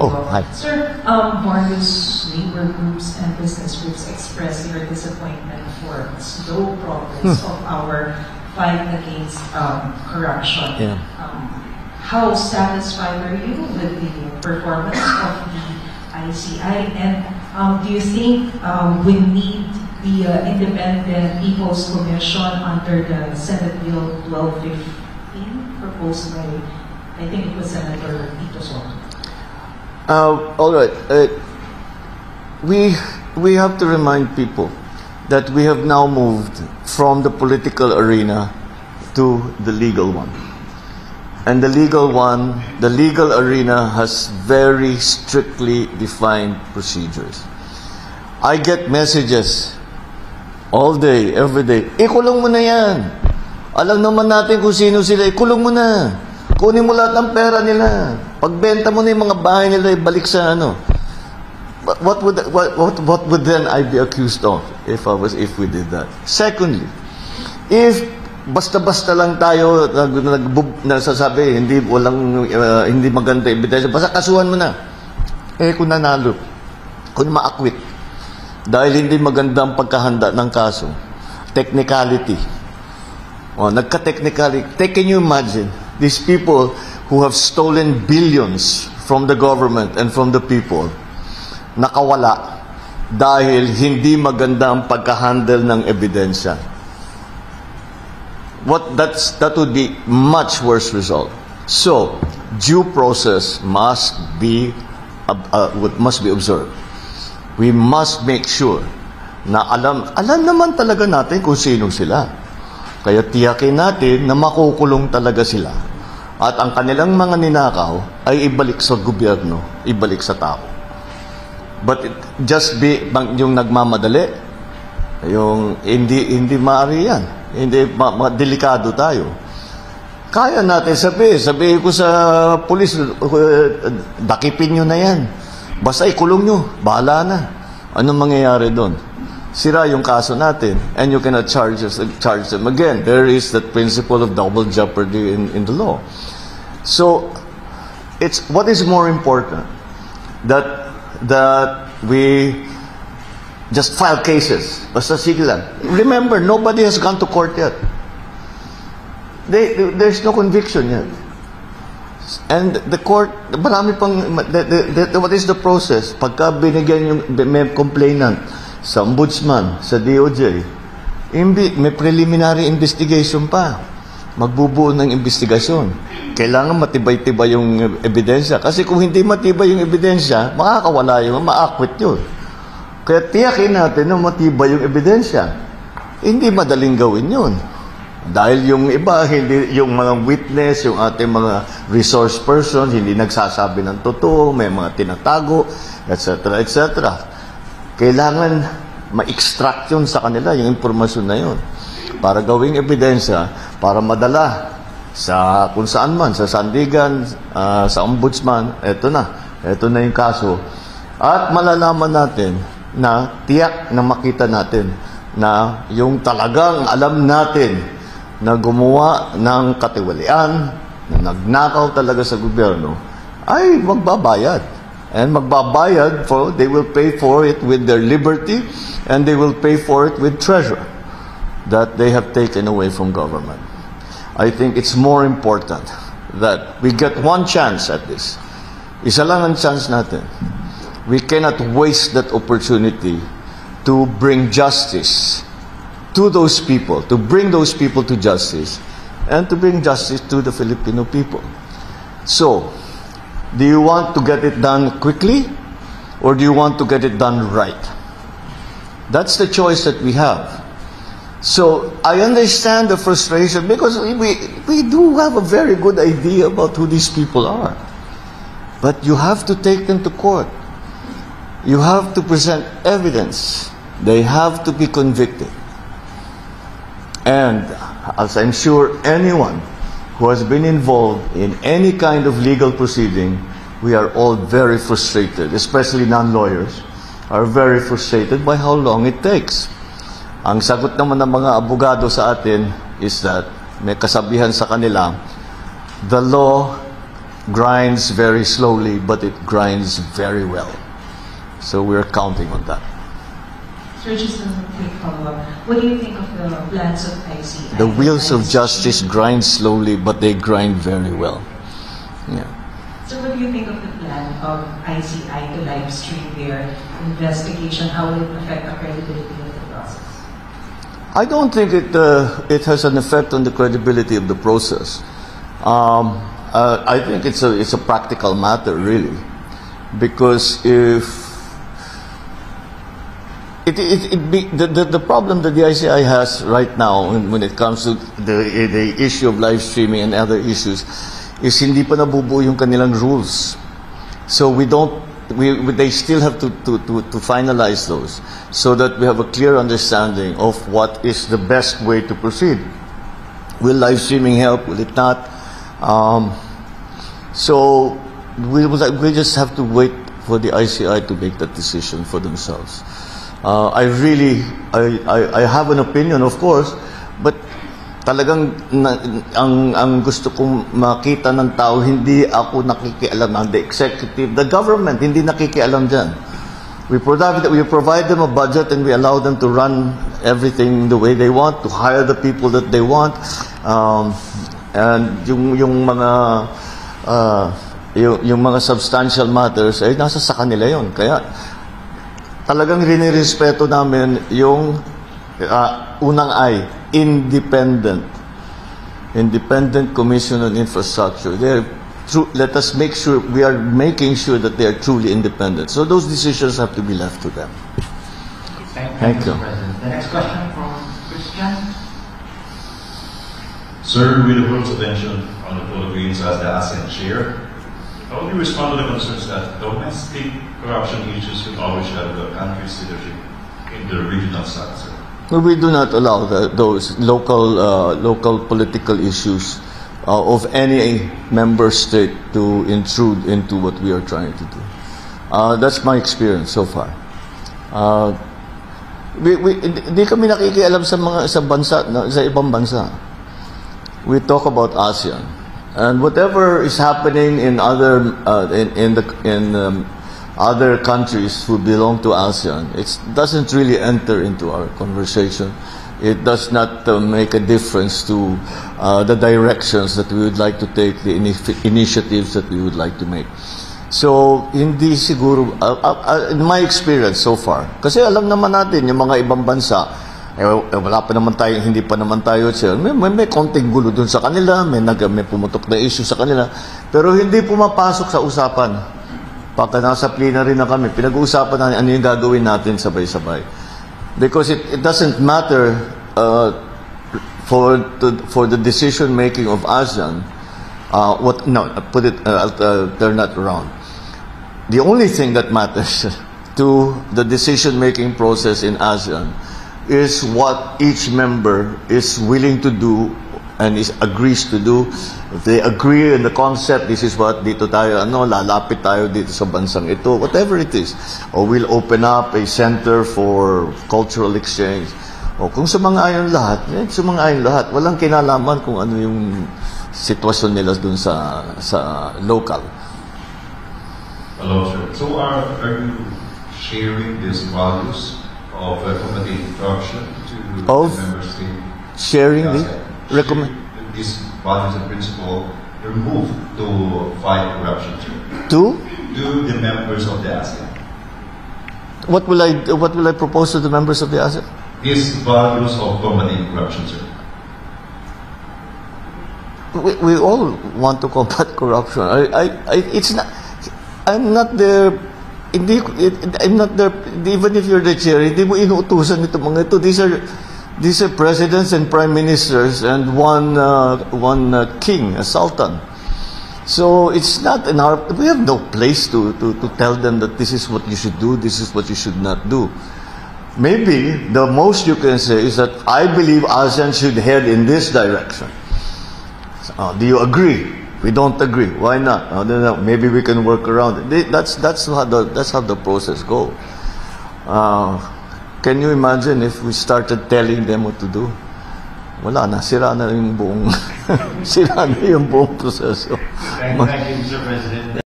Oh, hi. Sir, various labor groups and business groups express their disappointment for slow progress of our fight against corruption. Yeah. How satisfied are you with the performance of the ICI? And do you think we need the Independent People's Commission under the Senate Bill 1215 proposed by, I think it was Senator Tito Soto? All right. We have to remind people that we have now moved from the political arena to the legal one. And the legal arena has very strictly defined procedures. I get messages all day, every day. Ikulong mo na yan. Alam naman natin kung sino sila. Ikulong mo na. Kunin mo lahat ng pera nila. Pagbenta mo na yung mga bahay nila, ibalik sa ano. What would then I be accused of if we did that? Secondly, if basta-basta lang tayo nasasabi hindi maganda ebidensya, basta kasuhan mo na. Kung nanalo, kung maakwit, dahil hindi maganda ang pagkahanda ng kaso, technicality. Nagka-technicality. Can you imagine these people who have stolen billions from the government and from the people, nakawala dahil hindi maganda ang pagka-handle ng ebidensya? That would be much worse result. So, due process must be observed. We must make sure na alam naman talaga natin kung sino sila. Kaya tiyakin natin na makukulong talaga sila. At ang kanilang mga ninakaw ay ibalik sa gobyerno, ibalik sa tao. But just be yung nagmamadali, yung hindi maaari yan. Hindi, delikado tayo. Kaya natin sabihin ko sa pulis, dakipin nyo na yan. Basta ikulong nyo, bahala na. Anong mangyayari doon? Sira yung kaso natin, and you cannot charge them again. There is that principle of double jeopardy in the law. So, what is more important? That we just file cases. Basta sige lang. Remember, nobody has gone to court yet. There's no conviction yet. And the court, marami pang, what is the process? Pagka binigyan yung may complainant sa ombudsman, sa DOJ, may preliminary investigation pa. Magbubuo ng investigasyon. Kailangan matibay-tibay yung ebidensya. Kasi kung hindi matibay yung ebidensya, makakawala yung, maakwit yun. Kaya tiyakin natin na matibay yung ebidensya. Hindi madaling gawin yun. Dahil yung iba, hindi, yung mga witness, yung ating mga resource person, hindi nagsasabi ng totoo, may mga tinatago, etc., etc. Kailangan ma-extract yun sa kanila, yung informasyon na yun. Para gawing ebidensya, para madala sa kung saan man, sa sandigan, sa ombudsman, eto na yung kaso. At malalaman natin na tiyak na makita natin na yung talagang alam natin na gumawa ng katiwalian, na nagnakaw talaga sa gobyerno, ay magbabayad. And magbabayad they will pay for it with their liberty, and they will pay for it with treasure that they have taken away from government. I think it's more important that we get one chance at this. Isa lang ang chance natin. We cannot waste that opportunity to bring justice to those people, to bring those people to justice, and to bring justice to the Filipino people. So, do you want to get it done quickly, or do you want to get it done right? That's the choice that we have. So, I understand the frustration because we do have a very good idea about who these people are. But you have to take them to court. You have to present evidence. They have to be convicted. And as I'm sure anyone who has been involved in any kind of legal proceeding, we are all very frustrated, especially non-lawyers, are very frustrated by how long it takes. Ang sagot naman ng mga abogado sa atin is that may kasabihan sa kanila, the law grinds very slowly, but it grinds very well. So we're counting on that. Sir, just a quick follow-up. What do you think of the plans of ICI? The wheels of justice grind slowly, but they grind very well. Yeah. So what do you think of the plan of ICI to live stream their investigation? How will it affect the credibility of the process? I don't think it has an effect on the credibility of the process. I think it's a practical matter, really, because if the problem that the ICI has right now when it comes to the issue of live streaming and other issues is hindi pa nabubuo yung kanilang rules. So they still have to finalize those so that we have a clear understanding of what is the best way to proceed. Will live streaming help? Will it not? So we just have to wait for the ICI to make that decision for themselves. I have an opinion, of course, but talagang ang gusto kong makita ng tao, hindi ako nakikialam, the executive, the government, hindi nakikialam dyan. We provide them a budget and we allow them to run everything the way they want, to hire the people that they want, and yung mga substantial matters ay nasa sa kanila yon. Kaya talagang rinirespeto namin yung unang I, Independent Commission on Infrastructure. Let us make sure, we are making sure that they are truly independent. So those decisions have to be left to them. Thank you, Mr. President. The next question from Christian. Sir, with the world's attention on the Philippines as the ASEAN chair, how would you respond to the concerns that domestic corruption issues will always have the country's leadership in the regional sector? Well, we do not allow those local political issues of any member state to intrude into what we are trying to do. That's my experience so far. Hindi kami nakikialam sa ibang bansa. We talk about ASEAN, and whatever is happening in other other countries who belong to ASEAN, it doesn't really enter into our conversation. It does not make a difference to the directions that we would like to take, the initiatives that we would like to make. So, hindi siguro, in my experience so far, kasi alam naman natin, yung mga ibang bansa, wala pa naman tayo, hindi pa naman tayo, may konting gulo dun sa kanila, may pumutok na issue sa kanila, pero hindi pumapasok sa usapan. Pagka nasa plenary na kami, pinag-uusapan natin ano yung gagawin natin sabay-sabay. Because it doesn't matter for the decision making of ASEAN. I'll turn that around. The only thing that matters to the decision making process in ASEAN is what each member is willing to do and agrees to do. If they agree in the concept, this is what dito tayo, lalapit tayo dito sa bansang ito, whatever it is. Or we'll open up a center for cultural exchange. O kung sumang-ayon lahat, sumang-ayon lahat. Walang kinalaman kung ano yung sitwasyon nila dun sa local. Hello, sir. So are you sharing these values of combating corruption to the member state? Sharing these values and principles removed to fight corruption to the members of the ASEAN. What will I propose to the members of the ASEAN? These values of combating corruption, sir. We all want to combat corruption. It's not. I'm not there. I'm not there. Even if you're the chair, hindi mo inuutusan ito mga ito. These are presidents and prime ministers and one king, a sultan. So it's not in our. We have no place to tell them that this is what you should do, this is what you should not do. Maybe the most you can say is that I believe ASEAN should head in this direction. Do you agree? We don't agree. Why not? Maybe we can work around it. That's how the process goes. Can you imagine if we started telling them what to do? wala na, sira na yung buong, sira na yung buong proseso. Thank you, Mr. President.